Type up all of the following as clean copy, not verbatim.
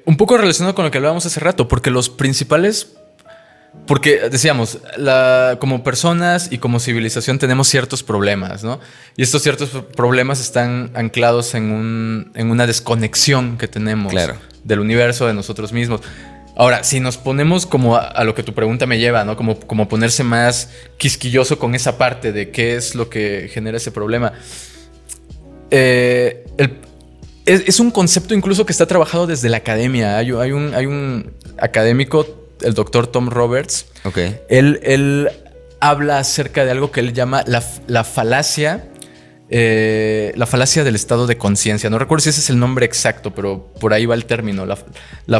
un poco relacionado con lo que hablábamos hace rato, porque los principales... Porque decíamos, como personas y como civilización tenemos ciertos problemas, ¿no? Y estos ciertos problemas están anclados en una desconexión que tenemos del universo, de nosotros mismos. Ahora, si nos ponemos como a lo que tu pregunta me lleva, ¿no? Como ponerse más quisquilloso con esa parte de qué es lo que genera ese problema. Es un concepto incluso que está trabajado desde la academia. Hay un académico, el doctor Tom Roberts. Okay. Él habla acerca de algo que él llama la falacia del estado de conciencia. No recuerdo si ese es el nombre exacto, pero por ahí va el término, la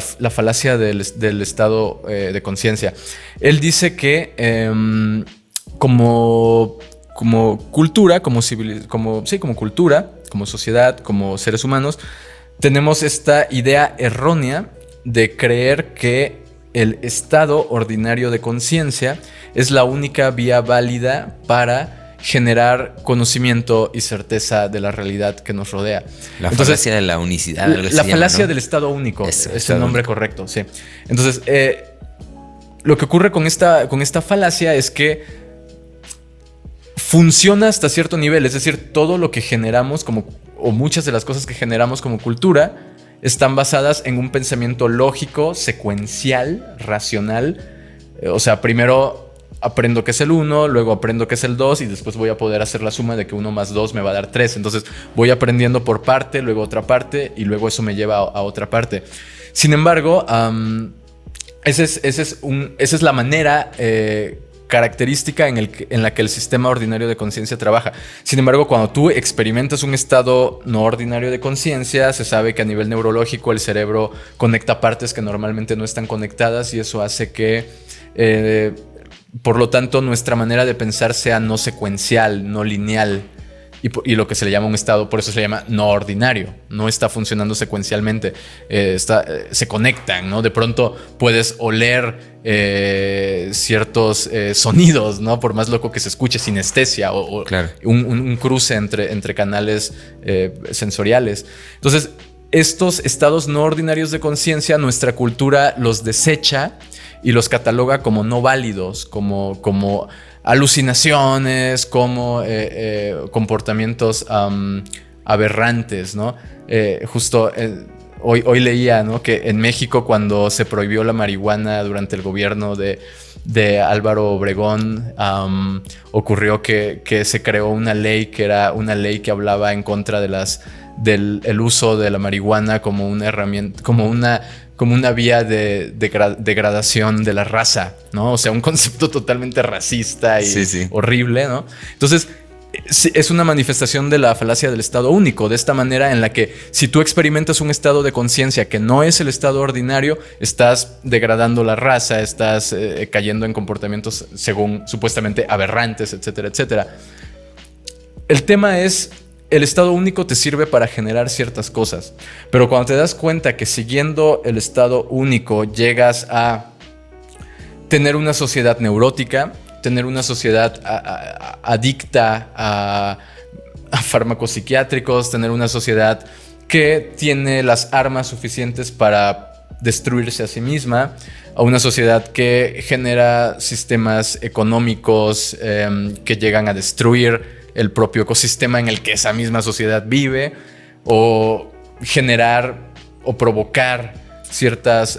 falacia del estado de conciencia. Él dice que como cultura, como cultura, como sociedad, como seres humanos, tenemos esta idea errónea de creer que el estado ordinario de conciencia es la única vía válida para generar conocimiento y certeza de la realidad que nos rodea. Entonces, falacia de la unicidad. La falacia del estado único es el nombre correcto, sí. Entonces, lo que ocurre con esta falacia es que funciona hasta cierto nivel. Es decir, todo lo que generamos o muchas de las cosas que generamos como cultura están basadas en un pensamiento lógico, secuencial, racional. O sea, primero aprendo qué es el 1, luego aprendo qué es el 2 y después voy a poder hacer la suma de que 1 más 2 me va a dar 3. Entonces voy aprendiendo por parte, luego otra parte y luego eso me lleva a otra parte. Sin embargo, esa es la manera característica en la que el sistema ordinario de conciencia trabaja. Sin embargo, cuando tú experimentas un estado no ordinario de conciencia, se sabe que a nivel neurológico el cerebro conecta partes que normalmente no están conectadas y eso hace que, por lo tanto, nuestra manera de pensar sea no secuencial, no lineal. Y lo que se le llama un estado, por eso se le llama no ordinario. No está funcionando secuencialmente. Se conectan, ¿no? De pronto puedes oler ciertos sonidos, ¿no? Por más loco que se escuche, sinestesia o claro. un cruce entre canales sensoriales. Entonces, estos estados no ordinarios de conciencia, nuestra cultura los desecha y los cataloga como no válidos, como alucinaciones, como comportamientos aberrantes, ¿no? Justo hoy leía, ¿no? Que en México, cuando se prohibió la marihuana durante el gobierno de Álvaro Obregón, ocurrió que se creó una ley que era una ley que hablaba en contra del uso de la marihuana como una herramienta, como una vía de degradación de la raza, ¿no? O sea, un concepto totalmente racista y horrible, ¿no? Entonces, es una manifestación de la falacia del estado único, de esta manera en la que si tú experimentas un estado de conciencia que no es el estado ordinario, estás degradando la raza, estás cayendo en comportamientos según supuestamente aberrantes, etcétera, etcétera. El tema es, el estado único te sirve para generar ciertas cosas, pero cuando te das cuenta que siguiendo el estado único llegas a tener una sociedad neurótica, tener una sociedad adicta a fármacos psiquiátricos, tener una sociedad que tiene las armas suficientes para destruirse a sí misma, a una sociedad que genera sistemas económicos que llegan a destruir el propio ecosistema en el que esa misma sociedad vive, o generar o provocar ciertas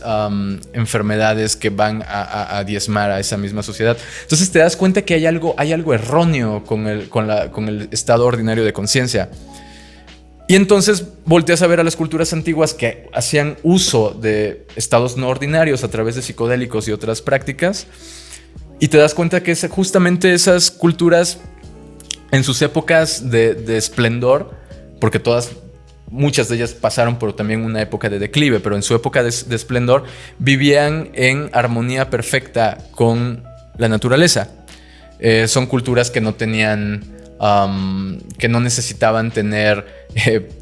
enfermedades que van a diezmar a esa misma sociedad. Entonces te das cuenta que hay algo erróneo con el estado ordinario de conciencia. Y entonces volteas a ver a las culturas antiguas que hacían uso de estados no ordinarios a través de psicodélicos y otras prácticas, y te das cuenta que justamente esas culturas, en sus épocas de esplendor, porque muchas de ellas pasaron por también una época de declive, pero en su época de esplendor vivían en armonía perfecta con la naturaleza. Son culturas que no tenían, que no necesitaban tener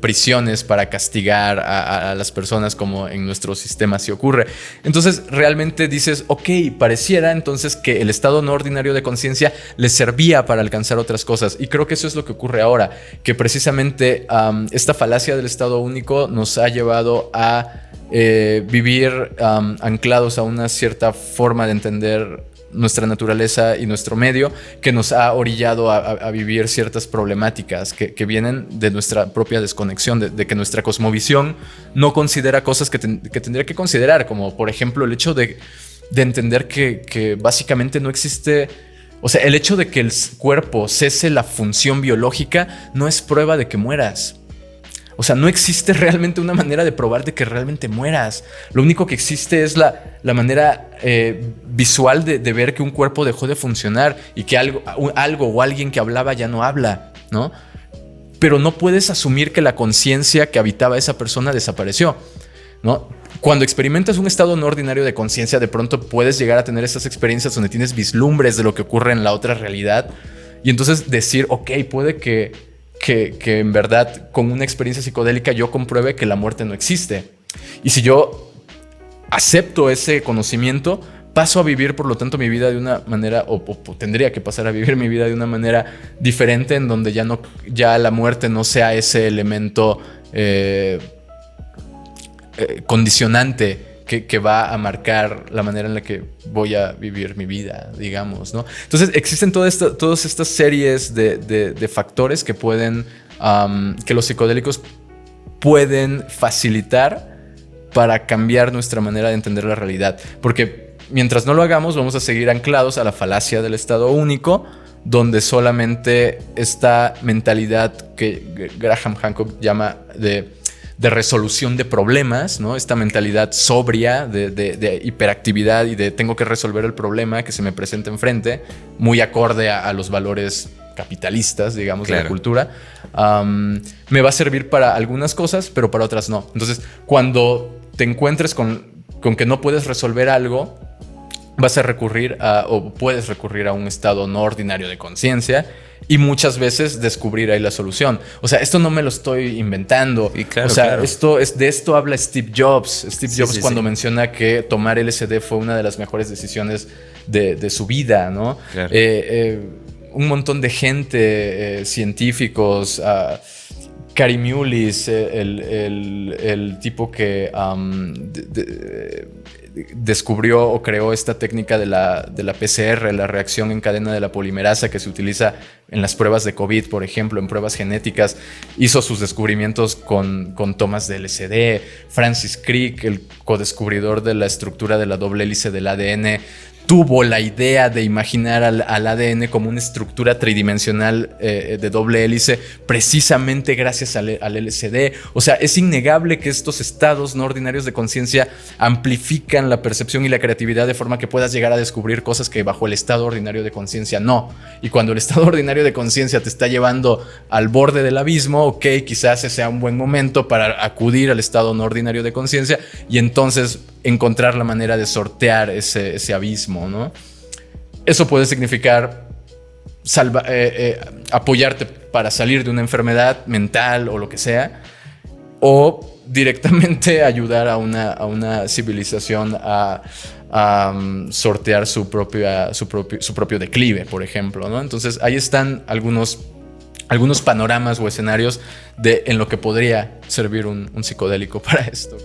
prisiones para castigar a las personas como en nuestro sistema sí ocurre. Entonces realmente dices, ok, pareciera entonces que el estado no ordinario de conciencia les servía para alcanzar otras cosas, y creo que eso es lo que ocurre ahora, que precisamente esta falacia del estado único nos ha llevado a vivir anclados a una cierta forma de entender nuestra naturaleza y nuestro medio, que nos ha orillado a vivir ciertas problemáticas que vienen de nuestra propia desconexión, de que nuestra cosmovisión no considera cosas que tendría que considerar, como por ejemplo el hecho de entender que básicamente no existe. O sea, el hecho de que el cuerpo cese la función biológica no es prueba de que mueras. O sea, no existe realmente una manera de probar de que realmente mueras. Lo único que existe es la manera visual de ver que un cuerpo dejó de funcionar y que algo o alguien que hablaba ya no habla, ¿no? Pero no puedes asumir que la conciencia que habitaba esa persona desapareció, ¿no? Cuando experimentas un estado no ordinario de conciencia, de pronto puedes llegar a tener esas experiencias donde tienes vislumbres de lo que ocurre en la otra realidad y entonces decir, ok, puede que en verdad con una experiencia psicodélica yo compruebe que la muerte no existe. Y si yo acepto ese conocimiento, paso a vivir, por lo tanto, mi vida de una manera, o tendría que pasar a vivir mi vida de una manera diferente, en donde ya la muerte no sea ese elemento condicionante que va a marcar la manera en la que voy a vivir mi vida, digamos, ¿no? Entonces existen todas estas series de factores que pueden, que los psicodélicos pueden facilitar para cambiar nuestra manera de entender la realidad. Porque mientras no lo hagamos, vamos a seguir anclados a la falacia del estado único, donde solamente esta mentalidad que Graham Hancock llama de resolución de problemas, ¿no? Esta mentalidad sobria de hiperactividad y de tengo que resolver el problema que se me presenta enfrente, muy acorde a los valores capitalistas, digamos, claro, de la cultura, me va a servir para algunas cosas, pero para otras no. Entonces, cuando te encuentres con que no puedes resolver algo, vas a recurrir o puedes recurrir a un estado no ordinario de conciencia y muchas veces descubrir ahí la solución. O sea, esto no me lo estoy inventando. Y claro, o sea, claro, de esto habla Steve Jobs. Steve Jobs cuando menciona que tomar LSD fue una de las mejores decisiones de su vida, ¿no? Claro. Un montón de gente, científicos, Kary Mullis, el tipo que descubrió o creó esta técnica de la PCR, la reacción en cadena de la polimerasa, que se utiliza en las pruebas de COVID, por ejemplo, en pruebas genéticas, hizo sus descubrimientos con tomas de LSD. Francis Crick, el codescubridor de la estructura de la doble hélice del ADN, tuvo la idea de imaginar al ADN como una estructura tridimensional de doble hélice precisamente gracias al LSD. O sea, es innegable que estos estados no ordinarios de conciencia amplifican la percepción y la creatividad de forma que puedas llegar a descubrir cosas que bajo el estado ordinario de conciencia no. Y cuando el estado ordinario de conciencia te está llevando al borde del abismo, ok, quizás ese sea un buen momento para acudir al estado no ordinario de conciencia y entonces encontrar la manera de sortear ese abismo, ¿no? Eso puede significar apoyarte para salir de una enfermedad mental o lo que sea, o directamente ayudar a una civilización a sortear su propio declive, por ejemplo, ¿no? Entonces ahí están algunos panoramas o escenarios en lo que podría servir un psicodélico para esto.